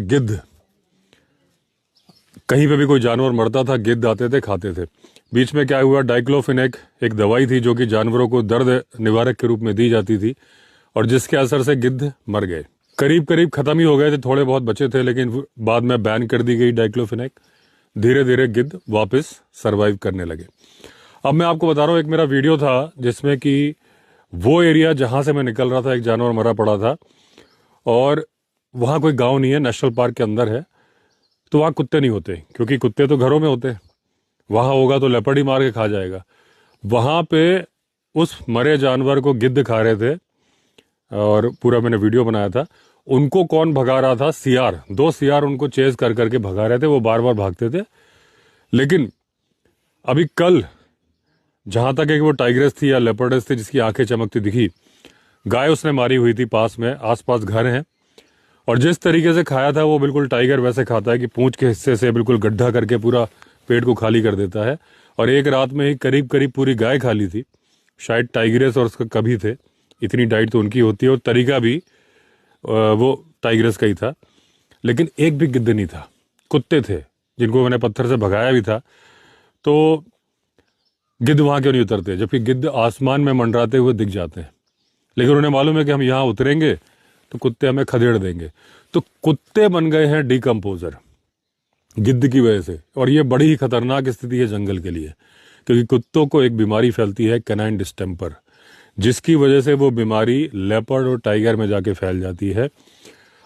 गिद्ध, कहीं पे भी कोई जानवर मरता था गिद्ध आते थे खाते थे। बीच में क्या हुआ, डाइक्लोफिनेक एक दवाई थी जो कि जानवरों को दर्द निवारक के रूप में दी जाती थी और जिसके असर से गिद्ध मर गए। करीब करीब खत्म ही हो गए थे, थोड़े बहुत बचे थे, लेकिन बाद में बैन कर दी गई डाइक्लोफिनेक। धीरे धीरे गिद्ध वापस सरवाइव करने लगे। अब मैं आपको बता रहा हूँ, एक मेरा वीडियो था जिसमें कि वो एरिया जहाँ से मैं निकल रहा था, एक जानवर मरा पड़ा था और वहाँ कोई गांव नहीं है, नेशनल पार्क के अंदर है, तो वहाँ कुत्ते नहीं होते क्योंकि कुत्ते तो घरों में होते हैं। वहाँ होगा तो लेपर्ड ही मार के खा जाएगा। वहाँ पे उस मरे जानवर को गिद्ध खा रहे थे और पूरा मैंने वीडियो बनाया था। उनको कौन भगा रहा था? सियार, 2 सियार उनको चेज कर करके भगा रहे थे। वो बार बार भागते थे। लेकिन अभी कल जहां तक है कि वो टाइग्रेस थी या लेपर्डस थी जिसकी आंखें चमकती दिखी, गाय उसने मारी हुई थी, पास में आसपास घर हैं, और जिस तरीके से खाया था वो बिल्कुल टाइगर वैसे खाता है कि पूंछ के हिस्से से बिल्कुल गड्ढा करके पूरा पेट को खाली कर देता है। और एक रात में ही करीब करीब पूरी गाय खा ली थी। शायद टाइग्रेस और उसका कभी थे, इतनी डाइट तो उनकी होती है और तरीका भी वो टाइग्रेस का ही था। लेकिन एक भी गिद्ध नहीं था, कुत्ते थे जिनको मैंने पत्थर से भगाया भी था। तो गिद्ध वहां क्यों नहीं उतरते, जबकि गिद्ध आसमान में मंडराते हुए दिख जाते हैं। लेकिन उन्हें मालूम है कि हम यहाँ उतरेंगे तो कुत्ते हमें खदेड़ देंगे। तो कुत्ते बन गए हैं डिकम्पोजर गिद्ध की वजह से। और ये बड़ी ही खतरनाक स्थिति है जंगल के लिए, क्योंकि कुत्तों को एक बीमारी फैलती है, कैनाइन डिस्टेम्पर, जिसकी वजह से वो बीमारी लेपर्ड और टाइगर में जाके फैल जाती है।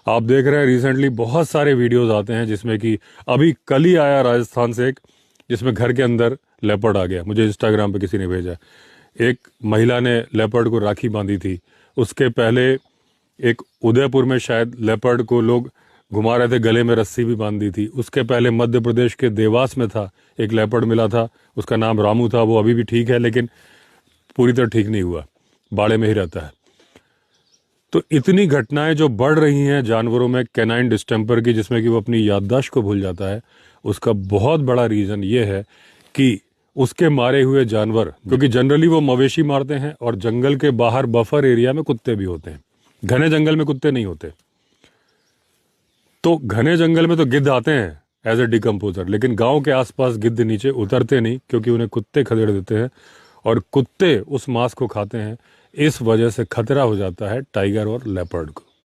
आप देख रहे हैं रिसेंटली बहुत सारे वीडियोस आते हैं जिसमें कि अभी कल ही आया राजस्थान से एक, जिसमें घर के अंदर लेपर्ड आ गया। मुझे इंस्टाग्राम पे किसी ने भेजा। एक महिला ने लेपर्ड को राखी बांधी थी। उसके पहले एक उदयपुर में शायद लेपर्ड को लोग घुमा रहे थे, गले में रस्सी भी बांधी थी। उसके पहले मध्य प्रदेश के देवास में था, एक लेपर्ड मिला था, उसका नाम रामू था। वो अभी भी ठीक है लेकिन पूरी तरह ठीक नहीं हुआ, बाड़े में ही रहता है। तो इतनी घटनाएं जो बढ़ रही हैं जानवरों में कैनाइन डिस्टेम्पर की, जिसमें कि वो अपनी याददाश्त को भूल जाता है, उसका बहुत बड़ा रीज़न ये है कि उसके मारे हुए जानवर, क्योंकि जनरली वो मवेशी मारते हैं और जंगल के बाहर बफर एरिया में कुत्ते भी होते हैं, घने जंगल में कुत्ते नहीं होते। तो घने जंगल में तो गिद्ध आते हैं एज ए डिकम्पोजर, लेकिन गांव के आसपास गिद्ध नीचे उतरते नहीं क्योंकि उन्हें कुत्ते खदेड़ देते हैं और कुत्ते उस मांस को खाते हैं। इस वजह से खतरा हो जाता है टाइगर और लेपर्ड को।